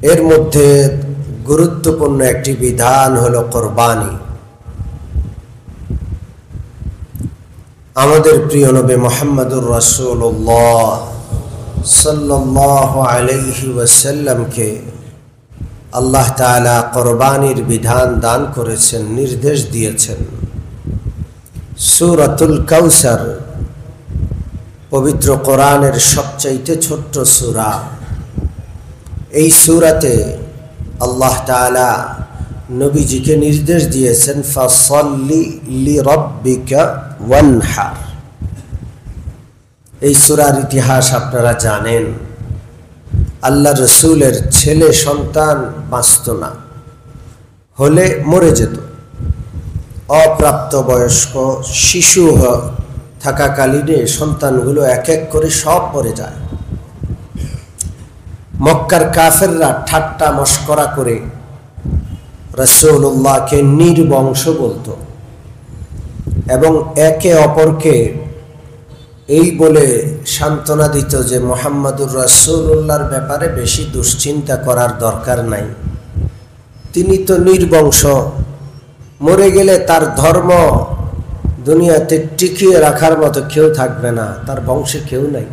এর মধ্যে গুরুত্বপূর্ণ একটি বিধান হলো কোরবানি। আমাদের প্রিয় নবী মুহাম্মদুর রাসূলুল্লাহ সাল্লাল্লাহু আলাইহি ওয়াসাল্লামকে আল্লাহ তাআলা কোরবানির বিধান দান করেছেন, নির্দেশ দিয়েছেন। সূরাতুল কাউসার পবিত্র কোরআনের সবচাইতে ছোট্ট সূরা। এই সূরাতে আল্লাহ তাআলা নবীজিকে নির্দেশ দিয়েছেন ফাসাল্লি লিরাব্বিকা ওয়ানহার। এই সূরার ইতিহাস আপনারা জানেন। আল্লাহ রসুলের ছেলে সন্তান বাঁচত না, হলে মরে যেত। অপ্রাপ্তবয়স্ক শিশু থাকাকালীনে সন্তানগুলো এক এক করে সব মরে যায়। মক্কার কাফেররা ঠাট্টা মশকরা করে রাসূলুল্লাহকে নির্বংশ বলতো এবং একে অপরকে এই বলে সান্ত্বনা দিত যে মুহাম্মদুর রাসূলুল্লাহর ব্যাপারে বেশি দুশ্চিন্তা করার দরকার নাই, তিনি তো নির্বংশ, মরে গেলে তার ধর্ম দুনিয়াতে টিকিয়ে রাখার মতো কেউ থাকবে না, তার বংশে কেউ নাই।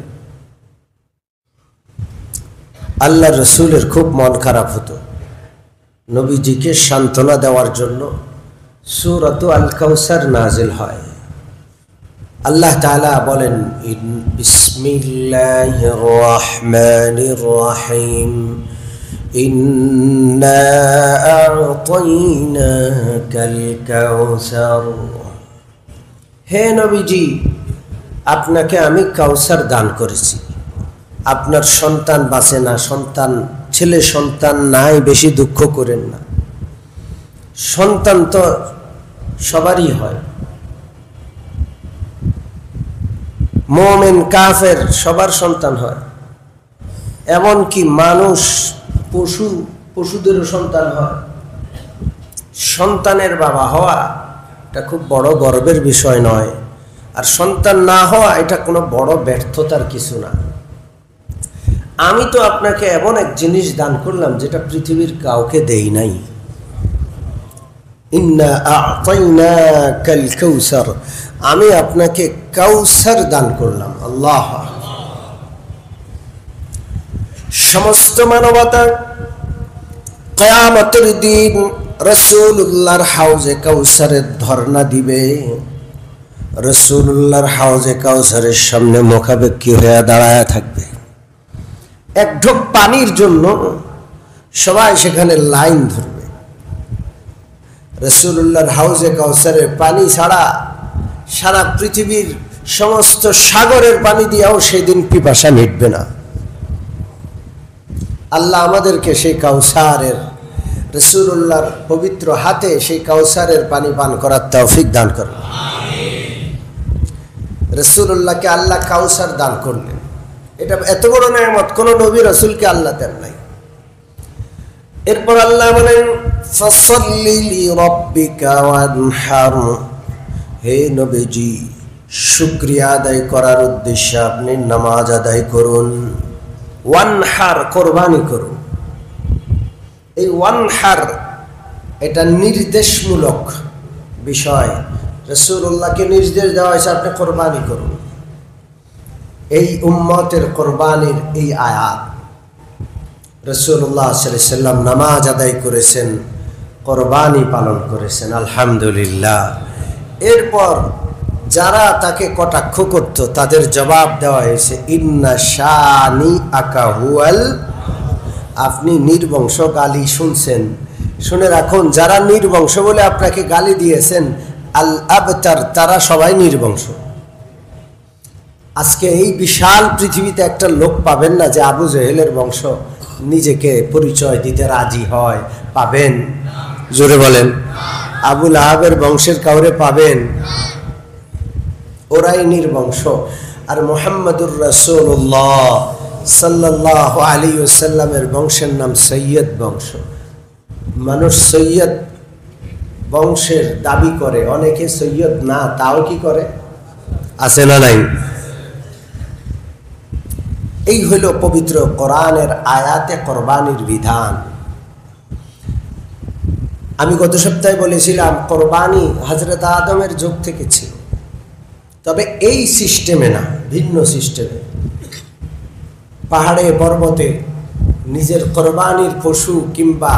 আল্লাহ রসুলের খুব মন খারাপ হতো। নবীজিকে সান্ত্বনা দেওয়ার জন্য সূরাতু আল কাউসার নাজিল হয়। আল্লাহ তাআলা বলেন বিসমিল্লাহির রহমানির রহিম ইন্না আ'তাইনাকাল কাউসার। হে নবীজি, আপনাকে আমি কাউসার দান করেছি। আপনার সন্তান বাঁচে না, ছেলে সন্তান নাই, বেশি দুঃখ করেন না। সন্তান তো সবারই হয়, মুমিন কাফের সবার সন্তান হয়, এমনকি মানুষ পশুদেরও সন্তান হয়। সন্তানের বাবা হওয়া এটা খুব বড় গর্বের বিষয় নয়, আর সন্তান না হওয়া এটা কোনো বড় ব্যর্থতার কিছু না। আমি তো আপনাকে এমন এক জিনিস দান করলাম যেটা পৃথিবীর কাউকে দেই নাই। ইন্না আ'তাইনাকাল কাউসার, আমি আপনাকে কাউসার দান করলাম। আল্লাহ, সমস্ত মানবতা কিয়ামতের দিন রাসূলুল্লাহর হাউজে কাউসারের ধর্ণা দিবে। রাসূলুল্লাহর হাউজে কাউসারের সামনে মুখাপেক্ষী হয়ে দাঁড়ায় থাকবে। এক ঢোক পানির জন্য সবাই সেখানে লাইন ধরবে। রাসূলুল্লাহর হাউজে কাউসারের পানি ছাড়া সারা পৃথিবীর সমস্ত সাগরের পানি দিয়েও সেদিন পিপাসা মিটবে না। আল্লাহ আমাদেরকে সেই কাউসারের, রাসূলুল্লাহর পবিত্র হাতে সেই কাউসারের পানি পান করার তৌফিক দান করুন। রাসূলুল্লাহকে আল্লাহ কাউসার দান করলেন, এটা এত বড় নেয়ামত কোন নবী রাসূলকে আল্লাহ দেন নাই। এরপর আল্লাহ বলেন ফাসাল্লি লিরাব্বিকা ওয়ানহার। হে নবীজি, শুকরিয়া আদায় করার উদ্দেশ্যে আপনি নামাজ আদায় করুন। ওয়ানহার, কোরবানি করুন। এই ওয়ানহার এটা নির্দেশমূলক বিষয়। রাসূলুল্লাহকে নির্দেশ দেওয়া হয়েছে আপনি কোরবানি করুন। এই উম্মতের কোরবানির এই আয়াত, রাসূলুল্লাহ সাল্লাল্লাহু আলাইহি সাল্লাম নামাজ আদায় করেছেন, কোরবানি পালন করেছেন, আলহামদুলিল্লাহ। এরপর যারা তাকে কটাক্ষ করত তাদের জবাব দেওয়া হয়েছে ইন্না শানিআকা হুয়াল। আপনি নির্বংশ, গালি শুনছেন, শুনে রাখুন যারা নির্বংশ বলে আপনাকে গালি দিয়েছেন আল আবতার, তারা সবাই নির্বংশ। আজকে এই বিশাল পৃথিবীতে একটা লোক পাবেন না যে আবু জেহেলের বংশ নিজেকে পরিচয় দিতে রাজি হয়, পাবেন? জোরে বলেন। আবুল আহাবের বংশের কাউরে পাবেন? ওরাই নির্বংশ। আর মুহাম্মদুর রাসূলুল্লাহ সাল্লাল্লাহু আলাইহি ওয়াসাল্লামের বংশের নাম সৈয়দ বংশ। মানুষ সৈয়দ বংশের দাবি করে, অনেকে সৈয়দ না, তাও কি করে? আছে না নাই? এই হইল পবিত্র কোরআনের আয়াতে কোরবানির বিধান। আমি গত সপ্তাহে বলেছিলাম কোরবানি হযরত আদমের যুগ থেকে ছিল, তবে এই সিস্টেমে না, ভিন্ন সিস্টেমে। পাহাড়ে পর্বতে নিজের কোরবানির পশু কিংবা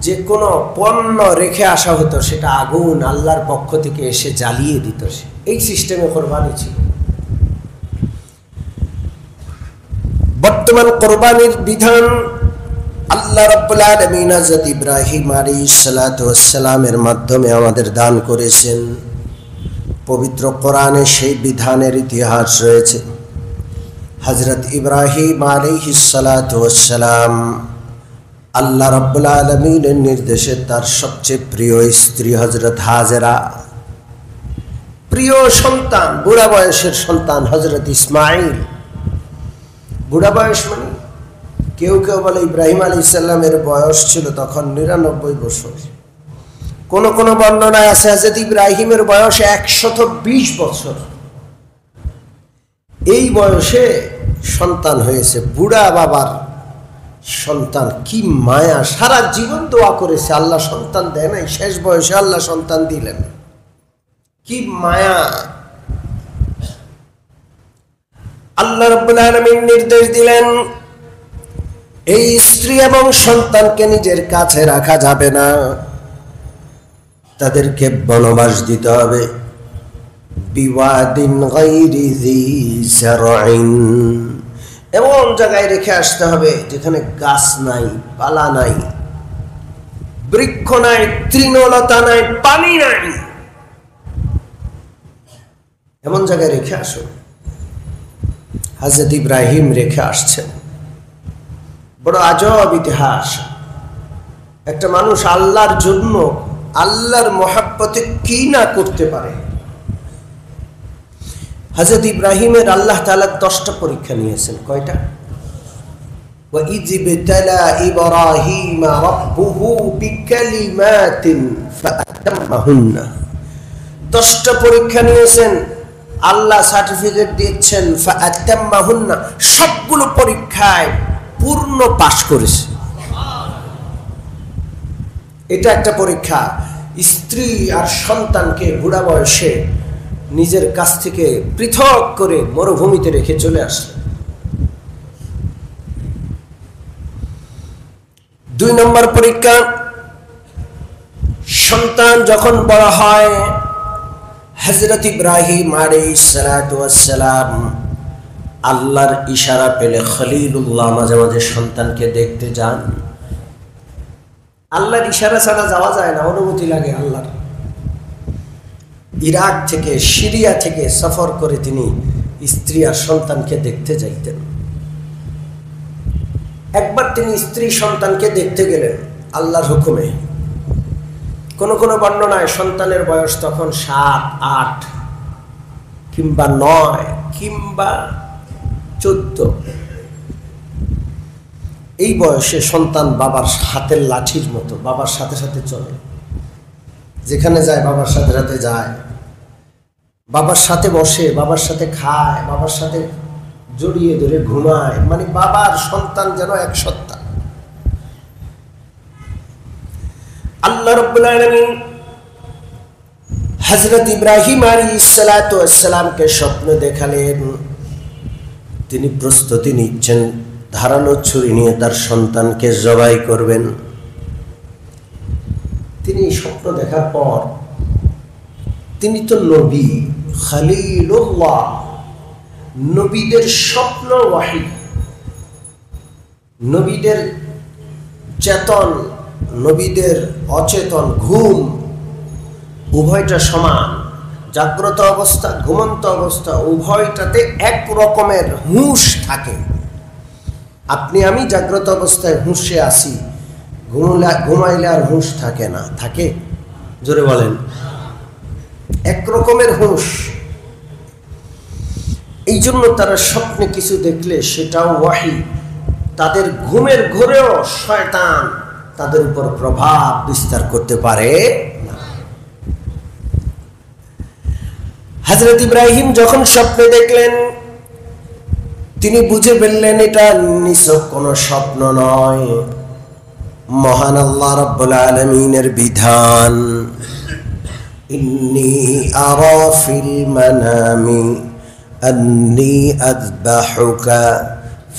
যে কোনো পণ্য রেখে আসা হতো, সেটা আগুন আল্লাহর পক্ষ থেকে এসে জ্বালিয়ে দিত। এই সিস্টেমে কোরবানি ছিল। বর্তমান কোরবানির বিধান আল্লাহ রাব্বুল আলামিন হযরত ইব্রাহিম আলাইহিস সালাতু ওয়াস সালামের মাধ্যমে আমাদের দান করেছেন। পবিত্র কোরআনে সেই বিধানের ইতিহাস রয়েছে। হযরত ইব্রাহিম আলাইহিস সালাতু ওয়াস সালাম আল্লাহ রাব্বুল আলামিনের নির্দেশে তার সবচেয়ে প্রিয় স্ত্রী হযরত হাজেরা, প্রিয় সন্তান, বুড়া বয়সের সন্তান হযরত ইসমাইল। বুড়া বয়স মানে কেউ কেউ বলে ইব্রাহিম আলাইহিস সালামের বয়স ছিল তখন 99 বছর। কোন কোন বর্ণনায় আছে হযরত ইব্রাহিমের বয়স 120 বছর। এই বয়সে সন্তান হয়েছে, বুড়া বাবার সন্তান। কি মায়া! সারা জীবন দোয়া করেছে, আল্লাহ সন্তান দেয় নাই, শেষ বয়সে আল্লাহ সন্তান দিলেন। কি মায়া! আল্লাহ রাব্বুল আলামিন নির্দেশ দিলেন, এই স্ত্রী এবং সন্তানকে নিজের কাছে রাখা যাবে না, তাদেরকে বনবাস দিতে হবে। বিওয়াদিন গায়রি যী জারইন, এমন জায়গায় রেখে আসতে হবে যেখানে গাছ নাই, পালা নাই, বৃক্ষ নাই, তৃণলতা নাই, পানি নাই। এমন জায়গায় রেখে আসো। হযরত ইব্রাহিম রেখে আসছেন। বড় আজব ইতিহাস। একটা মানুষ আল্লাহর জন্য, আল্লাহর মহাব্বতে কি না করতে পারে। হযরত ইব্রাহিমের আল্লাহ তাআলা 10টা পরীক্ষা নিয়েছেন। কয়টা? وَإِذِ ابْتَلَى إِبْرَاهِيمَ رَبُّهُ بِكَلِمَاتٍ فَأَتَمَّهُنَّ। 10টা পরীক্ষা নিয়েছেন, আল্লাহ সার্টিফিকেট দিচ্ছেন ফাআতাম্মাহুন্না। সবগুলো পরীক্ষায় পূর্ণ পাশ করেছে। এটা একটা পরীক্ষা। স্ত্রী আর সন্তানকে বুড়া বয়সে নিজের কাছ থেকে পৃথক করে মরুভূমিতে রেখে চলে আসলেন। 2 নম্বর পরীক্ষা, সন্তান যখন বড় হয়, হযরত ইব্রাহিম আলাইহিস সালাতু ওয়াস সালাম আল্লাহর ইশারা পেলে খলিলুল্লাহ মাঝে মাঝে সন্তানকে দেখতে যান। আল্লাহর ইশারা ছাড়া যাওয়া যায় না, অনুমতি লাগে আল্লাহর। ইরাক থেকে, সিরিয়া থেকে সফর করে তিনি স্ত্রী আর সন্তানকে দেখতে যাইতেন। একবার তিনি স্ত্রী সন্তানকে দেখতে গেলেন আল্লাহর হুকুমে। কোন কোন বর্ণনায় সন্তানের বয়স তখন 7, 8 কিংবা 9 কিংবা 14। এই বয়সে সন্তান বাবার হাতের লাঠির মতো, বাবার সাথে সাথে চলে, যেখানে যায় বাবার সাথে সাথে যায়, বাবার সাথে বসে, বাবার সাথে খায়, বাবার সাথে জড়িয়ে ধরে ঘুমায়। মানে বাবার সন্তান যেন এক সত্তা। আল্লাহ রাব্বুল আলামিন হযরত ইব্রাহিম আলাইহিস সালাতু ওয়াস সালামকে স্বপ্ন দেখালেন। তিনি প্রস্তুতি নিচ্ছেন, ধারালো ছুরি নিয়ে তার সন্তানকে জবাই করবেন। তিনি স্বপ্ন দেখার পর, তিনি তো নবী, খলিলুল্লাহ, নবীদের স্বপ্ন ওয়াহী, নবীদের চেতন, নবীদের অচেতন, ঘুম, উভয়টা সমান। জাগ্রত অবস্থা, ঘুমন্ত অবস্থা, উভয়টাতে এক রকমের হুঁশ থাকে। আপনি আমি জাগ্রত অবস্থায় হুঁশে আসি, ঘুমাইলে আর হুঁশ থাকে না। থাকে? জোরে বলেন। এক রকমের হুঁশ। এই জন্য তারা স্বপ্নে কিছু দেখলে সেটাও ওয়াহী। তাদের ঘুমের ঘোরেও শয়তান তাদের উপর প্রভাব বিস্তার করতে পারে না। হযরত ইব্রাহিম যখন স্বপ্নে দেখলেন তিনি বুঝে ফেললেন এটা নিছক কোনো স্বপ্ন নয়, মহান আল্লাহ রাব্বুল আলামিনের বিধান। ইন্নী আরা ফিল মানামি আন্নী আযবাহুকা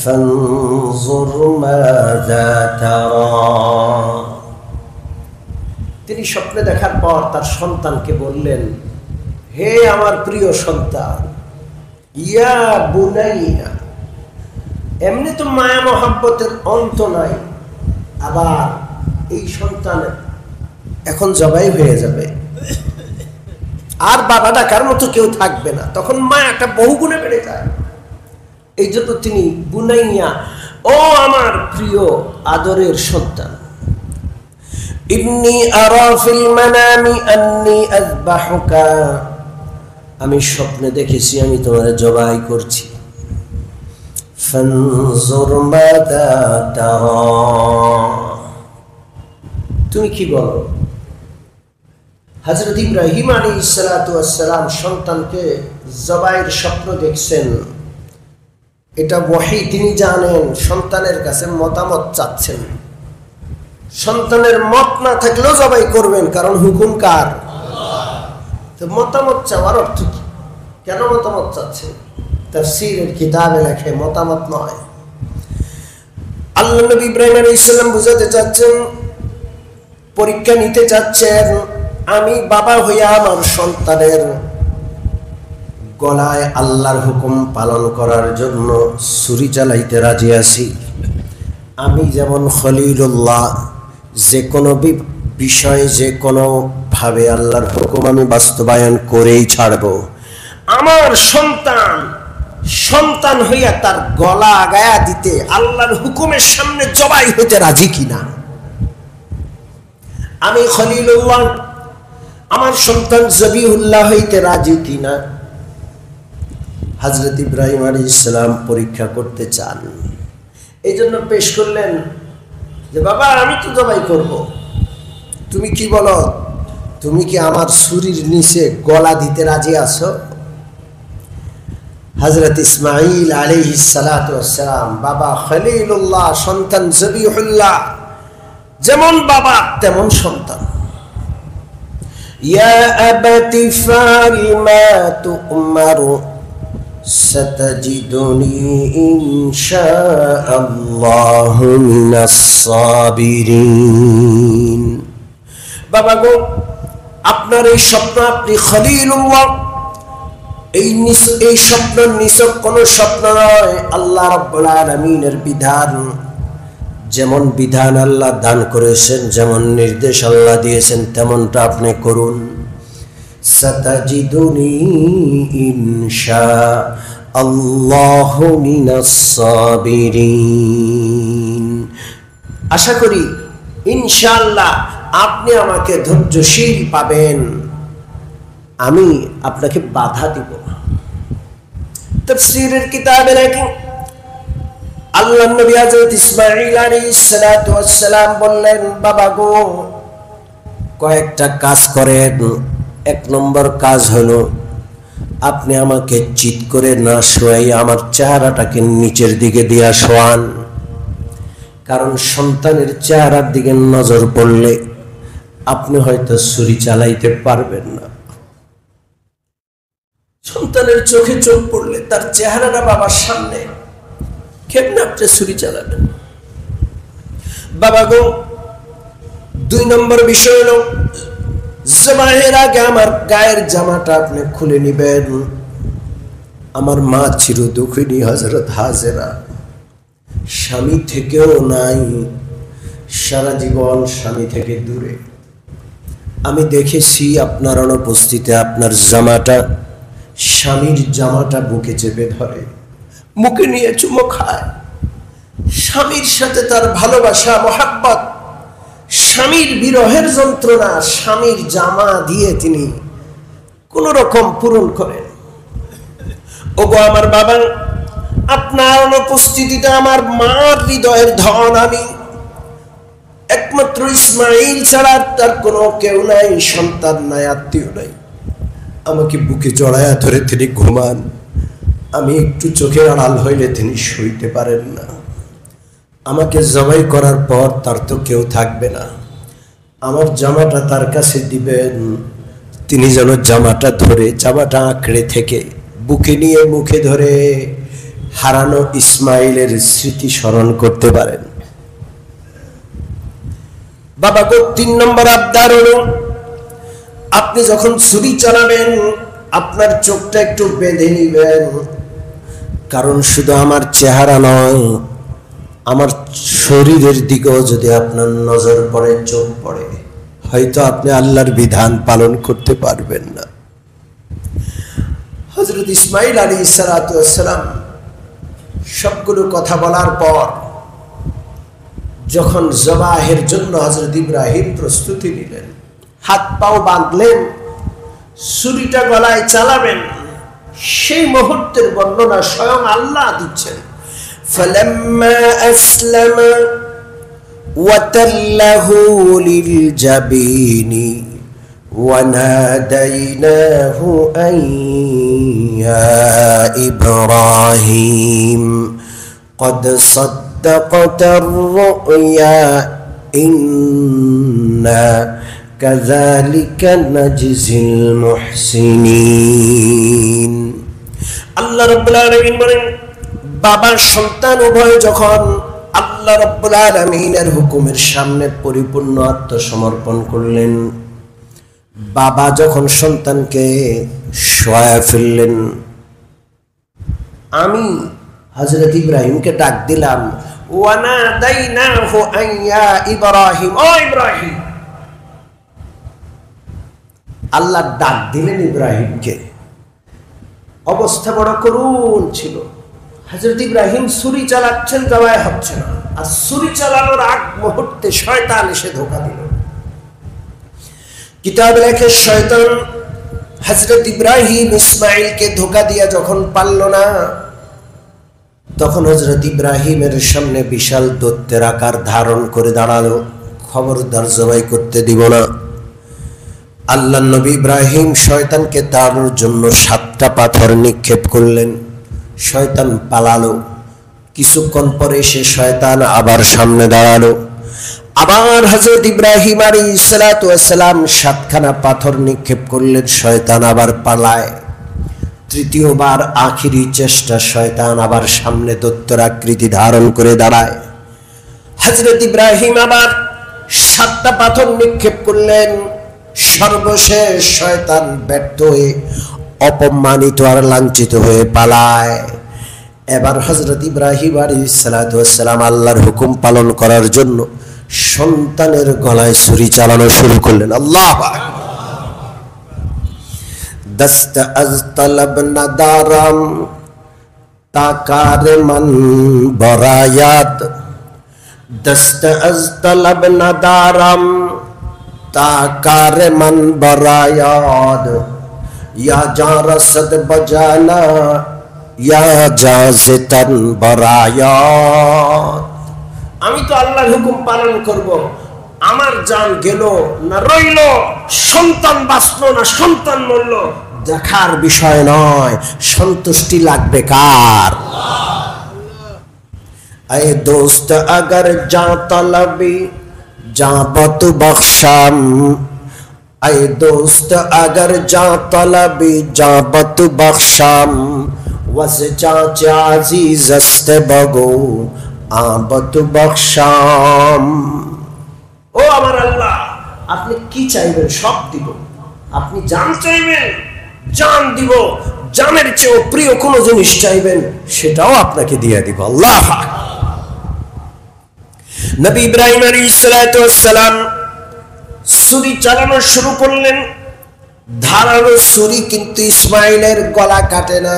ফানজুর মাযা তারা। তিনি স্বপ্নে দেখার পর তার সন্তানকে বললেন, হে আমার প্রিয় সন্তান, ইয়া বুনাইয়া। এমনি তো মায়া মহাব্বতের অন্ত নাই, আবার এই সন্তান এখন জবাই হয়ে যাবে, আর বাবা ডাকার মতো কেউ থাকবে না, তখন মায়াটা বহুগুণে বেড়ে যায়। এই জন্য তিনি বুনাইয়া, ও আমার প্রিয় আদরের সন্তান, ইন্নী আরা ফিল মানামি আন্নী আযবাহুকা, আমি স্বপ্নে দেখেছি আমি তোমার জবাই করছি। ফানজুর মাযা তারা, তুমি কি বলো? হযরত ইব্রাহিম আলাইহিস সালাতু ওয়াস সালাম সন্তানকে জবাইয়ের স্বপ্ন দেখছেন, এটা ওহী, তিনি জানেন। সন্তানের কাছে মতামত চাচ্ছেন, সন্তানের মত না থাকলেও জবাই করবেন, কারণ হুকুম কার? তো মতামত চাওয়ার অর্থ কি? কেন মতামত চাচ্ছেন? তাফসীরের কিতাবে লেখে মতামত নয়, আল্লাহ নবী ইব্রাহিম আলাইহিস সালাম বুঝাতে চাচ্ছেন, পরীক্ষা নিতে চাচ্ছেন, আমি বাবা হইয়া আমার সন্তানের গলায় আল্লাহর হুকুম পালন করার জন্য ছুরি চালাইতে রাজি আছি। আমি যেমন খলিলুল্লাহ, যে কোনো বিষয়ে যে কোনো ভাবে আল্লাহর হুকুম আমি বাস্তবায়ন করেই ছাড়ব। আমার সন্তান হইয়া তার গলা আগায়া দিতে আল্লাহর হুকুমের সামনে জবাই হইতে রাজি কিনা? আমি খলিলুল্লাহ, আমার সন্তান জবিহুল্লাহ হইতে রাজি কিনা? হযরত ইব্রাহিম আলাইহিস সালাম পরীক্ষা করতে চান, এই জন্য পেশ করলেন যে বাবা আমি তো জবাই করব, তুমি কি বলো? তুমি কি আমার ছুরির নিচে গলা দিতে রাজি আছো? হযরত ইসমাঈল আলাইহিস সালাতু ওয়াস সালাম, বাবা খলিলুল্লাহ, সন্তান জবিহুল্লাহ, যেমন বাবা তেমন সন্তান। ইয়া আবাতি ফাল মা তু'মারু সাতাজিদুনি ইনশাআল্লাহু মিনাস সাবিরিন। বাবা গো, আপনার এই স্বপ্ন, আপনি খলিলুল্লাহ, এই স্বপ্ন নিছক কোন স্বপ্ন নয়, আল্লাহ রাব্বুল আলামিনের বিধান। যেমন বিধান আল্লাহ দান করেছেন, যেমন নির্দেশ আল্লাহ দিয়েছেন, তেমনটা আপনি করুন। সাতাজিদুনি ইনশাআল্লাহু মিনাস সাবিরিন। আশা করি ইনশাআল্লাহ আপনি আমাকে ধৈর্যশীল পাবেন, আমি আপনাকে বাধা দিব না। তাফসীরের কিতাবে লেখেন, আল্লাহ নবী হযরত ইসমাঈল আলাইহিস সালাতু ওয়াস সালাম বললেন, বাবা গো, কয়েকটা কাজ করেন। এক নম্বর কাজ হলো, আপনি আমাকে চিৎ করে না শোয়াই আমার চেহারাটাকে নিচের দিকে দিয়া শোয়ান, কারণ সন্তানের চেহারার দিকে নজর পড়লে আপনি হয়তো ছুরি চালাইতে পারবেন না। সন্তানের চোখে চোখ পড়লে তার চেহারাটা বাবার সামনে, কেমনে আপনি ছুরি চালাবেন? বাবা গো, 2 নম্বর বিষয় হলো, জবাইয়ের আগে আমার গায়ের জামাটা আপনি খুলে নিবেন। আমার মা চির দুঃখিনী হযরত হাজেরা, স্বামী থেকেও নাই, সারা জীবন স্বামী থেকে দূরে। আমি দেখেছি আপনার অনুপস্থিতিতে আপনার জামাটা, স্বামীর জামাটা বুকে চেপে ধরে, মুখে নিয়ে চুমো খায়। স্বামীর সাথে তার ভালোবাসা, মহাব্বত, স্বামীর বিরহের যন্ত্রণা স্বামীর জামা দিয়ে তিনি কোন রকম পূরণ করেন। ওগো আমার বাবা, আপনার অনুপস্থিতিতে আমার মার হৃদয়ের ধন আমি, একমাত্র ইসমাঈল ছাড়া তার কোনো কেউ নাই, সন্তান নাই, আত্মীয় নাই। আমাকে বুকে জড়ায়া ধরে তিনি ঘুমান, আমি একটু চোখের আড়াল হইলে তিনি সইতে পারেন না। আমাকে জবাই করার পর তার তো কেউ থাকবে না, আমার জামাটা তার কাছে দিবেন, তিনি যেন জামাটা ধরে, জামাটা আঁকড়ে থেকে বুকে নিয়ে মুখে ধরে হারানো ইসমাইলের স্মৃতি স্মরণ করতে পারেন। বাবা গো, 3 নম্বর আবদার হলো, আপনি যখন ছুরি চালাবেন আপনার চোখটা একটু বেঁধে নিবেন, কারণ শুধু আমার চেহারা নয়, আমার শরীরের দিকেও যদি আপনার নজর পড়ে, চোখ পড়ে, হয়তো আপনি আল্লাহর বিধান পালন করতে পারবেন না। হযরত ইসমাইল আলাইহিস সালাম সবগুলো কথা বলার পর যখন জবাহের জন্য হযরত ইব্রাহিম প্রস্তুতি নিলেন, হাত পাও বাঁধলেন, ছুরিটা গলায় চালাবেন, সেই মুহূর্তের বর্ণনা স্বয়ং আল্লাহ দিচ্ছেন। فلما أسلم وتله للجبين وناديناه أن يا إبراهيم قد صدقت الرؤيا إنا كذلك نجزي المحسنين। আল্লাহ রাব্বুল আলামিন বলেন, বাবার সন্তান উভয় যখন আল্লাহ রাব্বুল আলামিনের হুকুমের সামনে পরিপূর্ণ আত্মসমর্পণ করলেন, বাবা যখন সন্তানকে শোয়া ফেললেন, আমি হযরত ইব্রাহিমকে ডাক দিলাম, ওয়ানাদাইনাহু আন ইয়া ইব্রাহিম, ও ইব্রাহিম। আল্লাহ ডাক দিলেন ইব্রাহিমকে। অবস্থা বড় করুণ ছিল। হযরত ইব্রাহিম ছুরি চালাচ্ছেন, জবাই হচ্ছে না, আর ছুরি চালানোর আগ মুহূর্তে শয়তান এসে ধোঁকা দিল। কিতাব লেখে শয়তান হযরত ইব্রাহিম ইসমাইলকে ধোঁকা দিয়া যখন পারল না, তখন হযরত ইব্রাহিমের সামনে বিশাল দৈত্যের আকার ধারণ করে দাঁড়ালো, খবরদার জবাই করতে দিব না। আল্লাহ নবী ইব্রাহিম শয়তানকে তাড়ানোর জন্য 7টা পাথর নিক্ষেপ করলেন, শয়তান পালালো। কিছুক্ষণ পরে সে শয়তান আবার সামনে দাঁড়ালো, আবার হযরত ইব্রাহিম আলাইহিস সালাতু ওয়াস সালাম 7খানা পাথর নিক্ষেপ করলেন, শয়তান আবার পালায়। তৃতীয়বার আখিরি চেষ্টা, শয়তান আবার সামনে দৈত্যের আকৃতি ধারণ করে দাঁড়ায়। হযরত ইব্রাহিম আবার 7টা পাথর নিক্ষেপ করলেন, সর্বশেষ শয়তান ব্যর্থ হয়ে অপমানিত আর লাঞ্ছিত হয়ে পালায়। এবার হযরত ইব্রাহিম আলাইহিস সালাতু ওয়াস সালাম আল্লাহর হুকুম পালন করার জন্য সন্তানের গলায় ছুরি চালানো শুরু করলেন। আল্লাহু আকবার। দস্ত আজ তলব নদারাম তাকার মন বরায়াত, দস্ত আজ তলব নদারাম তাকার মন বরায়াত, या जा रसद बजाना या जाज़तन बरायात। আমি তো আল্লাহর হুকুম পালন করব, আমার জান গেল না রইল, সন্তান বাঁচলো না সন্তান মরল, দেখার বিষয় নয়, সন্তুষ্টি লাগবে কার? আয়ে দোস্ত अगर जा तलबी जा बत बख्शाम, ऐ दोस्त अगर जा तलबी जा बत बख्शाम, वस चाचे अजीज अस्ते बगो आबत बख्शाम। ও আমার আল্লাহ, আপনি কি চাইবেন সব দিব, আপনি জান চাইবেন জান দিব, জানের চেয়ে প্রিয় কোনো জিনিস চাইবেন সেটাও আপনাকে দিয়ে দিব। আল্লাহ। নবী ইব্রাহিম আলাইহিস সালাতু ওয়াস সালাম ছুরি চালানো শুরু করলেন। ধারালো ছুরি কিন্তু ইসমাইলের গলা কাটে না।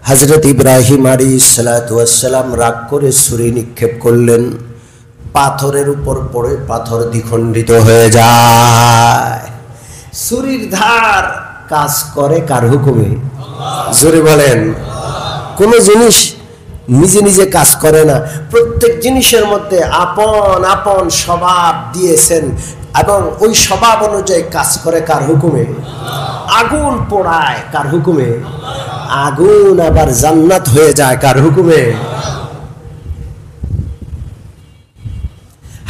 হযরত ইব্রাহিম আলাইহিস সালাতু ওয়াস সালাম রাগ করে ছুরি নিক্ষেপ করলেন, পাথরের উপর পড়ে পাথর দ্বিখণ্ডিত হয়ে যায়। ছুরির ধার কাজ করে কার হুকুমে? জোরে বলেন। কোন জিনিস নিজে নিজে কাজ করে না, প্রত্যেক জিনিসের মধ্যে আপন আপন স্বভাব দিয়েছেন এবং ওই স্বভাব অনুযায়ী কাজ করে কার হুকুমে? আগুন পোড়ায় কার হুকুমে? আগুন আবার জান্নাত হয়ে যায় কার হুকুমে?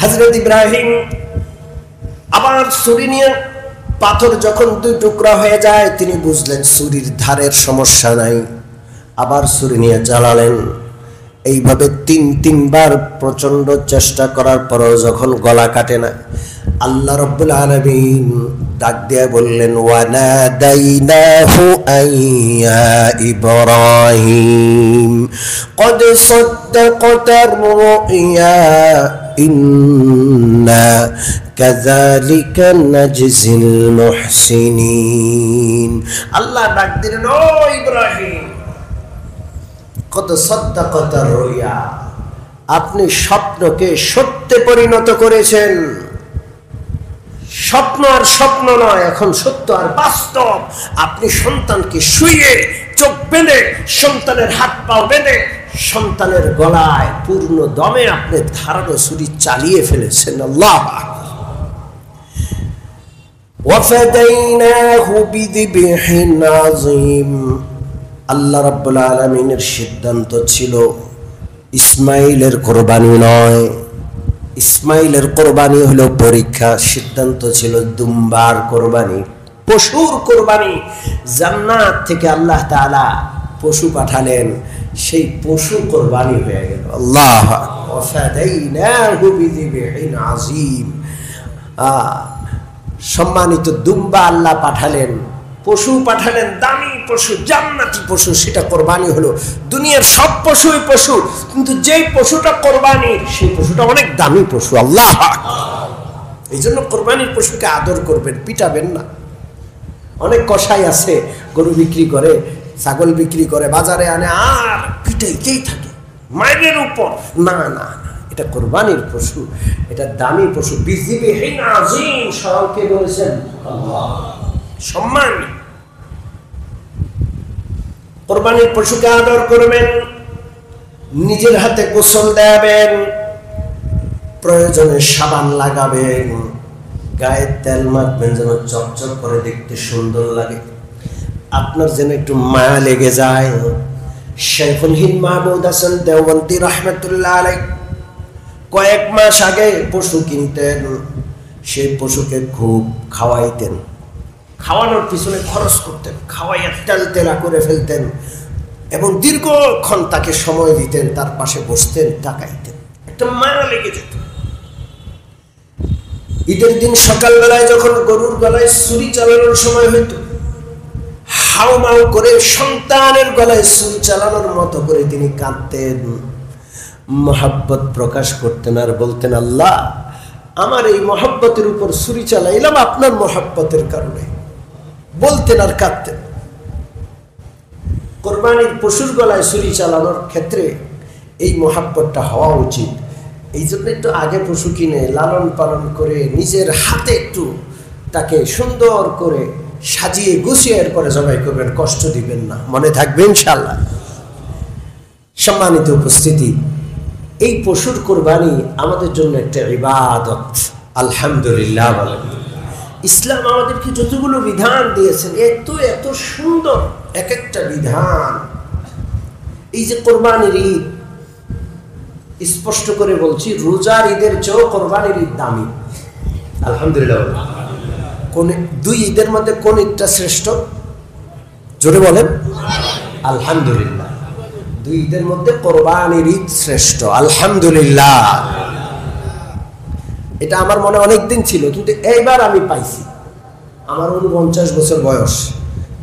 হযরত ইব্রাহিম আবার ছুরি নিয়ে পাথর যখন দুই টুকরা হয়ে যায় তিনি বুঝলেন ছুরির ধারের সমস্যা নাই, আবার ছুরি নিয়ে জ্বালালেন। এইভাবে তিনবার প্রচন্ড চেষ্টা করার পরও যখন গলা কাটে না, আল্লাহ রাব্বুল আলামিন ডাক দিয়ে বললেন ওয়ানাদাইনাহু আইয়া ইব্রাহিম কদ সাদ্দাকতার রুইয়া ইন্না কাযালিকা নাজজিল মুহসিনিন। আল্লাহ ডাক দিলেন ও ইব্রাহিম কত সাদ্দাকতার রুইয়া, আপনি স্বপ্নকে সত্যে পরিণত করেছেন। স্বপ্ন আর স্বপ্ন নয়, এখন সত্য আর বাস্তব। আপনি সন্তানকে শুইয়ে চোখ বেঁধে সন্তানের হাত পা বেঁধে সন্তানের গলায় পূর্ণ দমে আপনি ধারালো ছুরি চালিয়ে ফেলেছেন। আল্লাহ ওয়াফাদাইনাহু বিযিবহিন আযীম। আল্লাহ রাব্বুল আলামিনের সিদ্ধান্ত ছিল ইসমাইলের কোরবানি নয়, ইসমাইলের কোরবানি হলো পরীক্ষা। সিদ্ধান্ত ছিল দুম্বার কোরবানি, পশুর কোরবানি। জান্নাত থেকে আল্লাহ তাআলা পশু পাঠালেন, সেই পশু কোরবানি হয়ে গেল। আল্লাহ ওয়াফাদাইনাহু বিযিবহিন আযীম। সম্মানিত দুম্বা আল্লাহ পাঠালেন, পশু পাঠালেন, দামি পশু, জান্নাতি পশু, সেটা কোরবানি হলো। দুনিয়ার সব পশুই পশু, কিন্তু যেই পশুটা কোরবানির সেই পশুটা অনেক দামি পশু। আল্লাহ, এই জন্য কোরবানির পশুকে আদর করবেন, পিটাবেন না। অনেক কসাই আছে গরু বিক্রি করে, ছাগল বিক্রি করে, বাজারে আনে আর পিটাইতেই থাকে মায়ের উপর। না না না, এটা কোরবানির পশু, এটা দামি পশু। বিযিবহিন আযীম, সরলকে বলেছেন আল্লাহ, সম্মান। কোরবানির পশুকে আদর করবেন, নিজের হাতে গোসল দেবেন, প্রয়োজনে সাবান লাগাবেন, গায়ে তেল মাখবেন যেন চকচক করে দেখতে সুন্দর লাগে, আপনার যেন একটু মায়া লেগে যায়। শাইখুল হিন্দ মাহমুদ হাসান দেওবন্দি রাহমাতুল্লাহ আলাইহি কয়েক মাস আগে পশু কিনতেন, সেই পশুকে খুব খাওয়াইতেন, খাওয়ানোর পিছনে খরচ করতেন, খাওয়াইয়া তেলা করে ফেলতেন এবং দীর্ঘক্ষণ তাকে সময় দিতেন, তার পাশে বসতেন, তাকাইতেন, একটা মায়া লেগে যেত। ঈদের দিন সকালবেলায় যখন গরুর গলায় ছুরি চালানোর সময় হইত, হাউমাউ করে সন্তানের গলায় ছুরি চালানোর মতো করে তিনি কাঁদতেন, মহব্বত প্রকাশ করতেন আর বলতেন আল্লাহ আমার এই মহব্বতের উপর ছুরি চালাইলাম আপনার মহব্বতের কারণে, বলতেন আর কাঁদতেন। কোরবানির পশুর গলায় ছুরি চালানোর ক্ষেত্রে এই মহব্বতটা হওয়া উচিত। এই জন্য একটু আগে পশু কিনে লালন পালন করে নিজের হাতে একটু তাকে সুন্দর করে সাজিয়ে গুছিয়ে এরপরে জবাই করবেন, কষ্ট দিবেন না, মনে থাকবে ইনশাআল্লাহ। সম্মানিত উপস্থিতি, এই পশুর কোরবানি আমাদের জন্য একটা ইবাদত। আলহামদুলিল্লাহ বলেন। ইসলাম আমাদেরকে যতগুলো বিধান দিয়েছেন, এত এত সুন্দর এক একটা বিধান। এই যে কোরবানির ঈদ, স্পষ্ট করে বলছি, রোজার ঈদের চেয়েও কোরবানির ঈদ দামি। আলহামদুলিল্লাহ। কোন দুই ঈদের মধ্যে কোন ঈদটা শ্রেষ্ঠ? জোরে বলেন। আলহামদুলিল্লাহ। দুই ঈদের মধ্যে কোরবানির ঈদ শ্রেষ্ঠ। আলহামদুলিল্লাহ। এটা আমার মনে অনেকদিন ছিল, কিন্তু এইবার আমি পাইছি। আমার 49 বছর বয়স,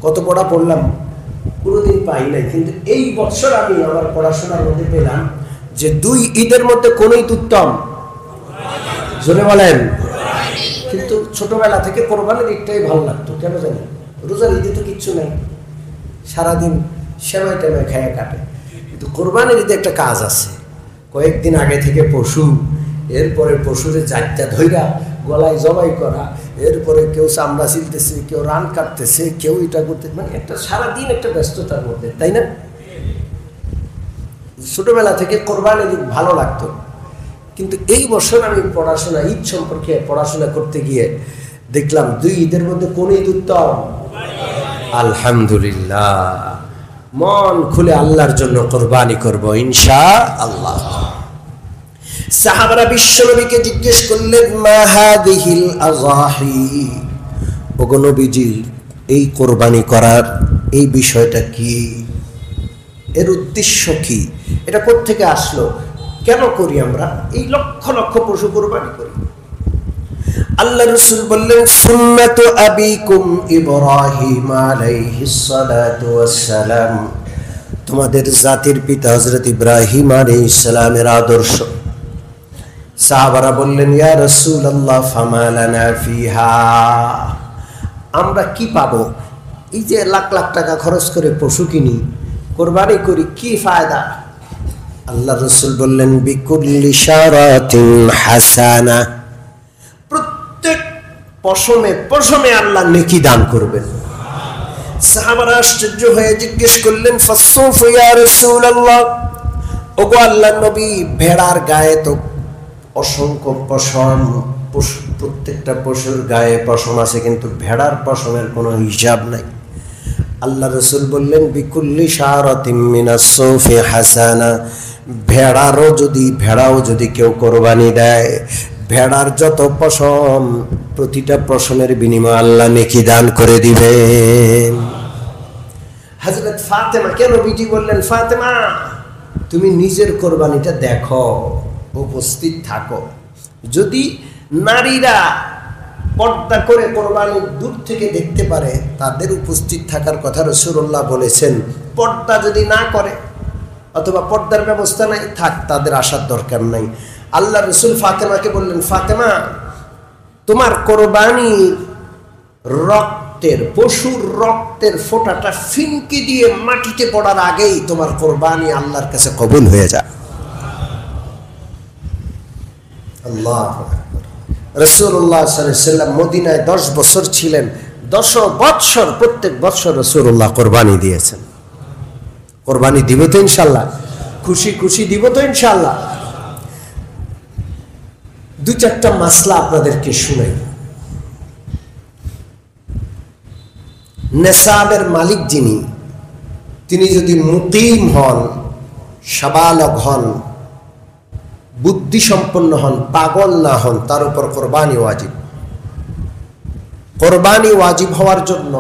কত পড়া পড়লাম কোনোদিন পাই নাই, কিন্তু এই বছর আমি আমার পড়াশোনার মধ্যে পেলাম যে দুই ঈদের মধ্যে কোন ঈদ উত্তম? জোরে বলেন। কিন্তু ছোটবেলা থেকে কোরবানির ঈদটাই ভালো লাগতো, কেন জানেন? রোজার ঈদে তো কিচ্ছু নাই, সারাদিন সেমাই টেমাই খায়া কাটে। কিন্তু কোরবানির ঈদে একটা কাজ আছে, কয়েকদিন আগে থেকে পশু, এরপরে পশুরে জাতটা ধইরা গলায় জবাই করা, এরপরে কেউ চামড়া ছিলতেছে, কেউ রান কাটতেছে, কেউ এটা করতে, মানে একটা সারাদিন একটা ব্যস্ততার মধ্যে, তাই না? ছোটবেলা থেকে কোরবানির ঈদ ভালো লাগতো, কিন্তু এই বছর আমি পড়াশোনা, ঈদ সম্পর্কে পড়াশোনা করতে গিয়ে দেখলাম দুই ঈদের মধ্যে কোন ঈদ উত্তম? আলহামদুলিল্লাহ। মন খুলে আল্লাহর জন্য কোরবানি করব ইনশাআল্লাহ। সাহাবারা বিশ্বনবীকে জিজ্ঞেস করলেন, মা হাদিহিল আযাহি, ওগো নবীজি এই কোরবানি করার এই বিষয়টা কি, এর উদ্দেশ্য কি, এটা কোত্থেকে আসলো, কেন করি আমরা এই লক্ষ লক্ষ পশু কোরবানি করি? আল্লাহ রাসূল বললেন, সুন্নাতু আবিকুম ইব্রাহিম আলাইহিস সালাতু ওয়াস সালাম, তোমাদের জাতির পিতা হযরত ইব্রাহিম আলাইহিস সালামের আদর্শ। সাহাবারা বললেন, ইয়া রাসূলুল্লাহ ফামা লানা ফিহা, আমরা কি পাবো? এই যে লাখ লাখ টাকা খরচ করে পশু কিনি, কোরবানি করি, কি ফায়দা? আল্লাহ রাসূল বললেন, বিকুল্লি শারাতিন হাসানা, প্রত্যেক পশমে পশমে আল্লাহ নেকি দান করবেন। সাহাবারা আশ্চর্য হয়ে জিজ্ঞেস করলেন, ফাসসুফু ইয়া রাসূলুল্লাহ, ওগো আল্লাহর নবী, ভেড়ার গায়ে তো অসংখ্য পশম, প্রত্যেকটা পশুর গায়ে পশম আছে, কিন্তু ভেড়ার পশমের কোনো হিসাব নাই। আল্লাহ রাসূল বললেন, বিকুল্লি শারাতিন মিনাস সুফি হাসানা, ভেড়াও যদি কেউ কোরবানি দেয়, ভেড়ার যত পশম, প্রতিটা পশমের বিনিময়ে আল্লাহ নেকি দান করে দিবেন। হযরত ফাতেমা, কেন নবীজি বললেন, ফাতেমা তুমি নিজের কোরবানিটা দেখো, উপস্থিত থাকো। যদি নারীরা পর্দা করে কোরবানি দূর থেকে দেখতে পারে, তাদের উপস্থিত থাকার কথা রাসূলুল্লাহ বলেছেন। পর্দা যদি না করে অথবা পর্দার ব্যবস্থা নাই, থাক, তাদের আসার দরকার নাই। আল্লাহ রাসূল ফাতেমাকে বললেন, ফাতেমা তোমার কোরবানি রক্তের, পশুর রক্তের ফোঁটাটা ফিনকি দিয়ে মাটিতে পড়ার আগেই তোমার কোরবানি আল্লাহর কাছে কবুল হয়ে যায়। আল্লাহু আকবার। রাসূলুল্লাহ সাল্লাল্লাহু আলাইহি ওয়াসাল্লাম মদিনায় 10 বছর ছিলেন। 10 বছর প্রত্যেক বছর রাসূলুল্লাহ কোরবানি দিয়েছেন। কোরবানি দিব তো ইনশাআল্লাহ, খুশি খুশি দিব তো ইনশাআল্লাহ। দু চারটা মাসলা আপনাদেরকে শুনাই। নেসাবের মালিক যিনি, তিনি যদি মুকিম হন, সাবালক হন, বুদ্ধি সম্পন্ন হন, পাগল না হন, তার উপর কোরবানি ওয়াজিব। কোরবানি ওয়াজিব হওয়ার জন্য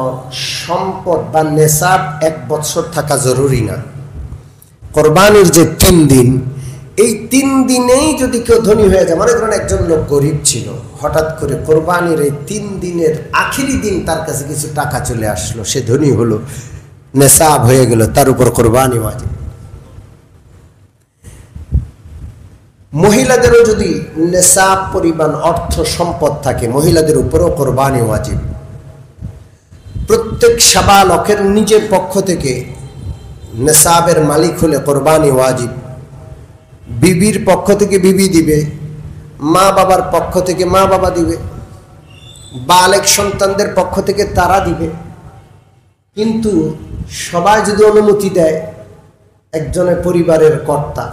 সম্পদ বা নেসাব 1 বছর থাকা জরুরি না। কোরবানির যে 3 দিন, এই 3 দিনেই যদি কেউ ধনী হয়ে যায়, মনে করেন একজন লোক গরিব ছিল, হঠাৎ করে কোরবানির এই 3 দিনের আখেরি দিন তার কাছে কিছু টাকা চলে আসলো, সে ধনী হলো, নেসাব হয়ে গেল, তার উপর কোরবানি ওয়াজিব। মহিলাদেরও যদি নেসাব পরিমাণ অর্থ সম্পদ থাকে, মহিলাদের উপরও কোরবানি ওয়াজিব। প্রত্যেক সাবালকের নিজের পক্ষ থেকে নেসাবের মালিক হলে কোরবানি ওয়াজিব। বিবির পক্ষ থেকে বিবি দিবে, মা বাবার পক্ষ থেকে মা বাবা দিবে, বালেক সন্তানদের পক্ষ থেকে তারা দিবে। কিন্তু সবাই যদি অনুমতি দেয়, একজনের পরিবারের কর্তা,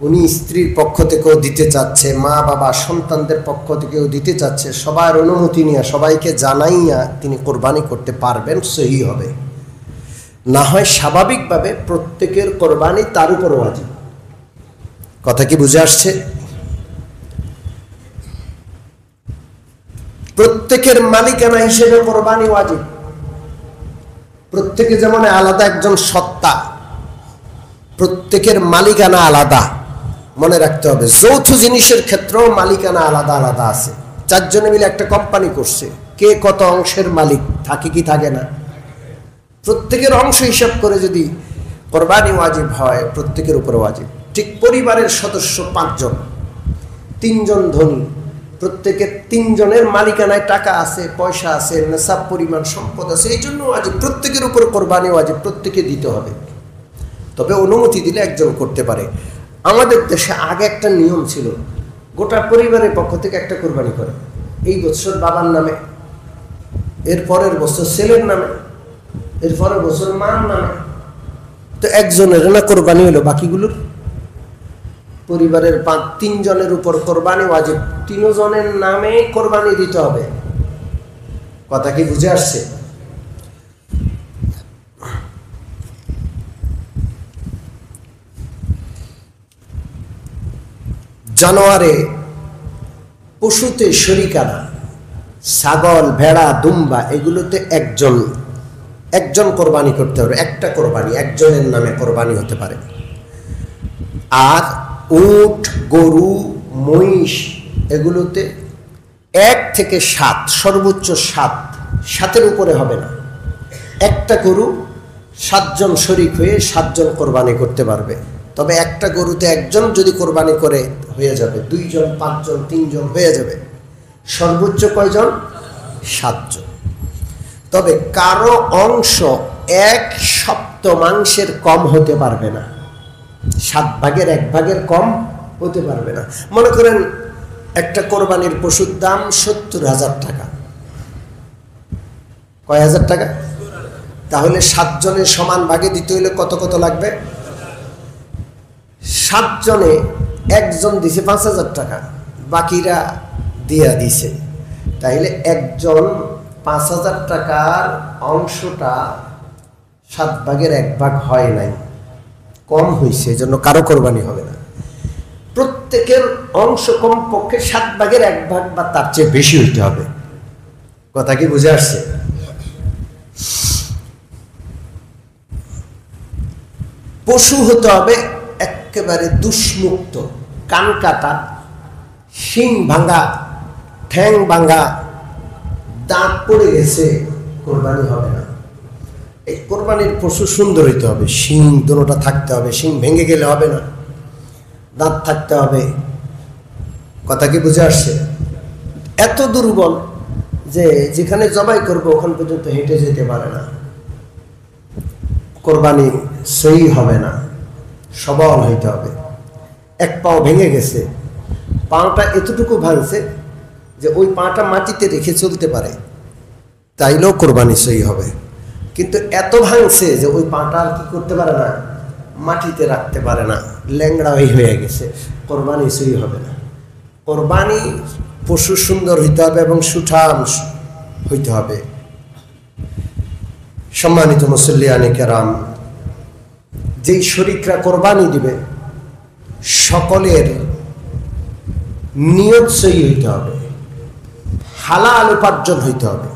উনি স্ত্রীর পক্ষ থেকেও দিতে চাচ্ছে, মা বাবা সন্তানদের পক্ষ থেকেও দিতে চাচ্ছে, সবার অনুমতি নিয়ে সবাইকে জানাইয়া তিনি কোরবানি করতে পারবেন, সহি হবে। না হয় স্বাভাবিকভাবে প্রত্যেকের কোরবানি তার উপর ওয়াজিব। কথা কি বুঝে আসছে? প্রত্যেকের মালিকানা হিসেবে কোরবানি ওয়াজিব। প্রত্যেকে যেমন আলাদা একজন সত্তা, প্রত্যেকের মালিকানা আলাদা, মনে রাখতে হবে। যৌথ জিনিসের ক্ষেত্রেও মালিকানা আলাদা আলাদা আছে। 4 জনে মিলে একটা কোম্পানি করছে, কে কত অংশের মালিক থাকে কি থাকে না? প্রত্যেকের অংশ হিসাব করে যদি কোরবানি ওয়াজিব হয়, প্রত্যেকের উপর ওয়াজিব। ঠিক পরিবারের সদস্য 5 জন, 3 জন ধনী, প্রত্যেকের 3 জনের মালিকানায় টাকা আছে, পয়সা আছে, নেসাব পরিমাণ সম্পদ আছে, এই জন্য ওয়াজিব, প্রত্যেকের উপর কোরবানি ওয়াজিব, প্রত্যেকে দিতে হবে। তবে অনুমতি দিলে একজন করতে পারে। আমাদের দেশে আগে একটা নিয়ম ছিল, গোটা পরিবারের পক্ষ থেকে একটা কোরবানি করে, এই বছর বাবার নামে, এর পরের বছর ছেলের নামে, এর পরের বছর মার নামে। তো একজনের না কোরবানি হলো, বাকিগুলোর পরিবারের 3 জনের উপর কোরবানি ওয়াজিব, 3 জনের নামে কোরবানি দিতে হবে। কথা কি বুঝে আসছে? জানোয়ারে পশুতে শরিকানা, ছাগল, ভেড়া, দুম্বা এগুলোতে একজন কোরবানি করতে হবে, একটা কোরবানি একজনের নামে কোরবানি হতে পারে। আর উট, গরু, মহিষ এগুলোতে 1 থেকে 7, সর্বোচ্চ 7-এর উপরে হবে না। একটা গরু 7 জন শরিক হয়ে 7 জন কোরবানি করতে পারবে। তবে একটা গরুতে একজন যদি কোরবানি করে হয়ে যাবে, 2 জন, 5 জন, 3 জন হয়ে যাবে। সর্বোচ্চ কয়জন? 7 জন। তবে কারো অংশ 1/7 কম হতে পারবে না, 7 ভাগের 1 ভাগের কম হতে পারবে না। মনে করেন একটা কোরবানির পশুর দাম 70,000 টাকা। কয় হাজার টাকা? তাহলে 7 জনের সমান ভাগে দিতে হইলে কত কত লাগবে? 7 জনে একজন দিছে 5,000 টাকা, বাকিরা দিয়া দিছে। তাইলে একজন 5,000 টাকার অংশটা 7 ভাগের 1 ভাগ হয় নাই, কম হয়েছে, এই জন্য কারো কোরবানি হবে না। প্রত্যেকের অংশ কমপক্ষে 7 ভাগের 1 ভাগ বা তার চেয়ে বেশি হইতে হবে। কথা কি বুঝে আসছে? পশু হতে হবে একেবারে দুষ্মুক্ত, কান কাটা, শিং ভাঙা, ঠ্যাং ভাঙা, দাঁত পড়ে গেছে, কোরবানি হবে না। এই কোরবানির পশু সুন্দর হইতে হবে, শিং দুটোটা থাকতে হবে, শিং ভেঙে গেলে হবে না, দাঁত থাকতে হবে। কথা কি বুঝে আসছে? এত দুর্বল যে যেখানে জবাই করবো ওখান পর্যন্ত হেঁটে যেতে পারে না, কোরবানি সহি হবে না। সবল হইতে হবে। 1 পাও ভেঙে গেছে, পাটা এতটুকু ভাঙছে যে ওই পাটা মাটিতে রেখে চলতে পারে, তাইলেও কোরবানি সহি হবে। কিন্তু এত ভাঙছে যে ওই পাটা আর কি করতে পারে না, মাটিতে রাখতে পারে না, ল্যাংড়া হয়ে গেছে, কোরবানি সহি হবে না। কোরবানি পশু সুন্দর হইতে হবে এবং সুঠাম হইতে হবে। সম্মানিত মুসল্লিয়ানে কেরাম, যেই শরিকরা কোরবানি দিবে সকলের নিয়ত সহি হইতে হবে, হালাল উপার্জন হইতে হবে।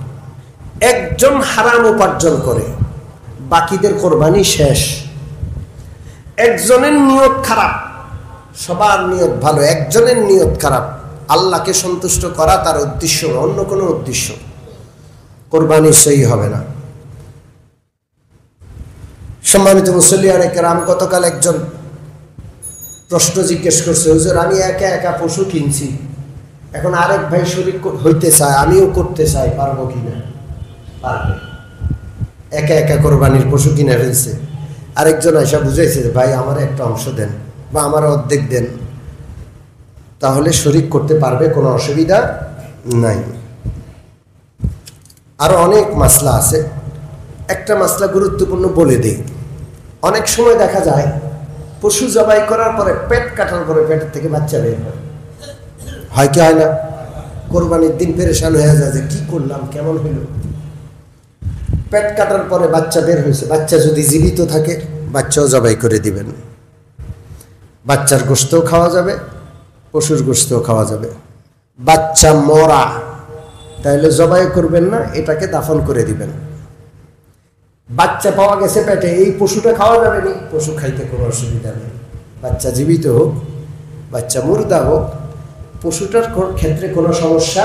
একজন হারাম উপার্জন করে বাকিদের কোরবানি শেষ। একজনের নিয়ত খারাপ, সবার নিয়ত ভালো, একজনের নিয়ত খারাপ, আল্লাহকে সন্তুষ্ট করা তার উদ্দেশ্য, অন্য কোনো উদ্দেশ্য, কোরবানি সহি হবে না। সম্মানিত মুসল্লিয়ানে কেরাম, গতকাল একজন প্রশ্ন জিজ্ঞেস করছে, হুজুর আমি একা একা পশু কিনছি, এখন আরেক ভাই শরীক হইতে চায়, আমিও করতে চাই, পারবো কিনা? পারবে। একা একা কোরবানির পশু কিনে ফেলছে, আরেকজন এসে বুঝাইছে ভাই আমার একটা অংশ দেন বা আমার অর্ধেক দেন, তাহলে শরীক করতে পারবে, কোনো অসুবিধা নাই। আরো অনেক মাসলা আছে, একটা মাসলা গুরুত্বপূর্ণ বলে দিই। অনেক সময় দেখা যায় পশু জবাই করার পরে, পেট কাটার পরে পেটের থেকে বাচ্চা বের হয়, হয় কি হয় না? কোরবানির দিন পেরেশান হয়ে যায় যে কি করলাম, কেমন হইল। পেট কাটার পরে বাচ্চা বের হয়েছে, বাচ্চা যদি জীবিত থাকে বাচ্চাও জবাই করে দিবেন, বাচ্চার গোশতও খাওয়া যাবে, পশুর গোশতও খাওয়া যাবে। বাচ্চা মরা তাইলে জবাই করবেন না, এটাকে দাফন করে দিবেন। বাচ্চা পাওয়া গেছে পেটে, এই পশুটা খাওয়া যাবে না, পশু খাইতে কোনো অসুবিধা নেই। বাচ্চা জীবিত হোক, বাচ্চা মুর্দা হোক, পশুটার ক্ষেত্রে কোনো সমস্যা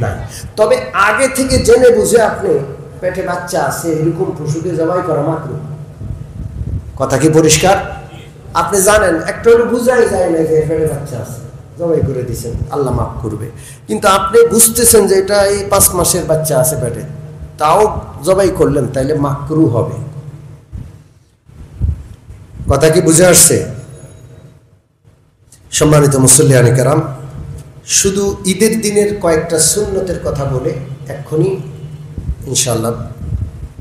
নাই। তবে আগে থেকে জেনে বুঝে আপনি পেটে বাচ্চা আছে এরকম পশুকে জবাই করা মাকরুহ। কথা কি পরিষ্কার? আপনি জানেন, একটা হলো বুঝাই যায় না যে পেটে বাচ্চা আছে, জবাই করে দিচ্ছেন, আল্লাহ মাফ করবে। কিন্তু আপনি বুঝতেছেন যে এটা এই 5 মাসের বাচ্চা আছে পেটে, তাও জবাই করলেন, তাইলে মাকরুহ হবে। কথা কি বুঝে আসছে? সম্মানিত মুসল্লিয়ানে কেরাম, শুধু ঈদের দিনের কয়েকটা সুন্নতের কথা বলে এক্ষুনি ইনশাআল্লাহ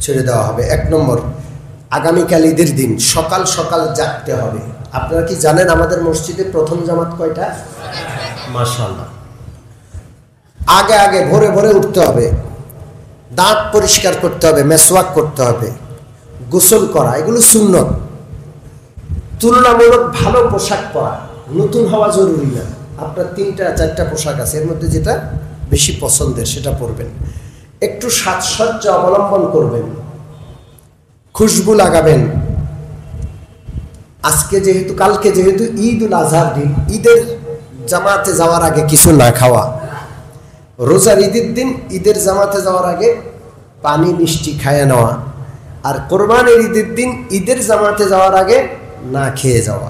ছেড়ে দেওয়া হবে। 1 নম্বর, আগামীকাল ঈদের দিন সকাল সকাল জাগতে হবে। আপনারা কি জানেন আমাদের মসজিদে প্রথম জামাত কয়টা? মাশাআল্লাহ। আগে আগে ভোরে ভোরে উঠতে হবে, দাঁত পরিষ্কার করতে হবে, মেসওয়াক করতে হবে, গোসল করা, এগুলো সুন্নত। তুলনামূলক ভালো পোশাক পরা, নতুন হওয়া জরুরি না, আপনার 3টা-4টা পোশাক আছে, এর মধ্যে যেটা বেশি পছন্দের সেটা পরবেন। একটু সাজসজ্জা অবলম্বন করবেন, খুশবু লাগাবেন। কালকে যেহেতু ঈদুল আজহার দিন, ঈদের জামাতে যাওয়ার আগে কিছু না খাওয়া। রোজার ঈদের দিন ঈদের জামাতে যাওয়ার আগে পানি মিষ্টি খাইয়ে নেওয়া, আর কোরবানির ঈদের দিন ঈদের জামাতে যাওয়ার আগে না খেয়ে যাওয়া,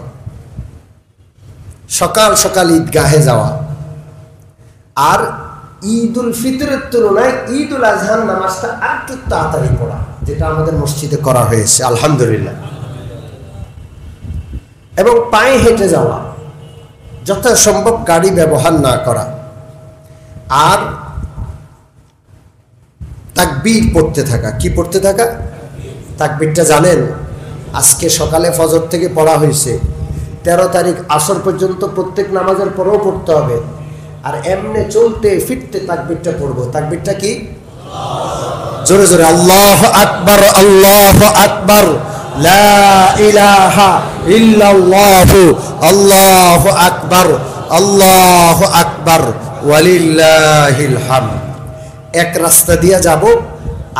সকাল সকাল ঈদগাহে যাওয়া। আর ঈদুল ফিতরের তুলনায় ঈদুল আজহার নামাজটা একটু তাড়াতাড়ি পড়া, যেটা আমাদের মসজিদে করা হয়েছে আলহামদুলিল্লাহ। এবং পায়ে হেঁটে যাওয়া, যথাসম্ভব গাড়ি ব্যবহার না করা। আর তাকবীর পড়তে থাকা। কি পড়তে থাকা? তাকবীরটা জানেন? আজকে সকালে ফজর থেকে পড়া হয়েছে, 13 তারিখ আসর পর্যন্ত প্রত্যেক নামাজের পরেও পড়তে হবে। আর এমনি চলতে ফিরতে তাকবীরটা পড়বো। তাকবীরটা কি? জোরে জোরে আল্লাহু আকবার, আল্লাহু আকবার, লা ইলাহা ইল্লাল্লাহু, আল্লাহু আকবার, আল্লাহু আকবার, ওয়ালিল্লাহিল হামদ। এক রাস্তা দিয়ে যাব,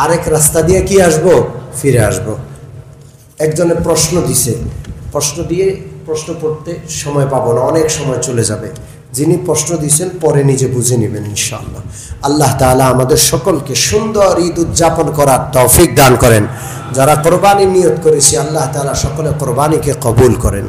আরেক রাস্তা দিয়ে কি আসবো? ফিরে আসবো। একজনে প্রশ্ন দিছে, প্রশ্ন পড়তে সময় পাবো না, অনেক সময় চলে যাবে। যিনি প্রশ্ন দিয়েছেন পরে নিজে বুঝে নেবেন ইনশাআল্লাহ। আল্লাহ তাআলা আমাদের সকলকে সুন্দর ঈদ উদযাপন করার তৌফিক দান করেন। যারা কোরবানির নিয়ত করেছি, আল্লাহ তাআলা সকলে কোরবানিকে কবুল করেন।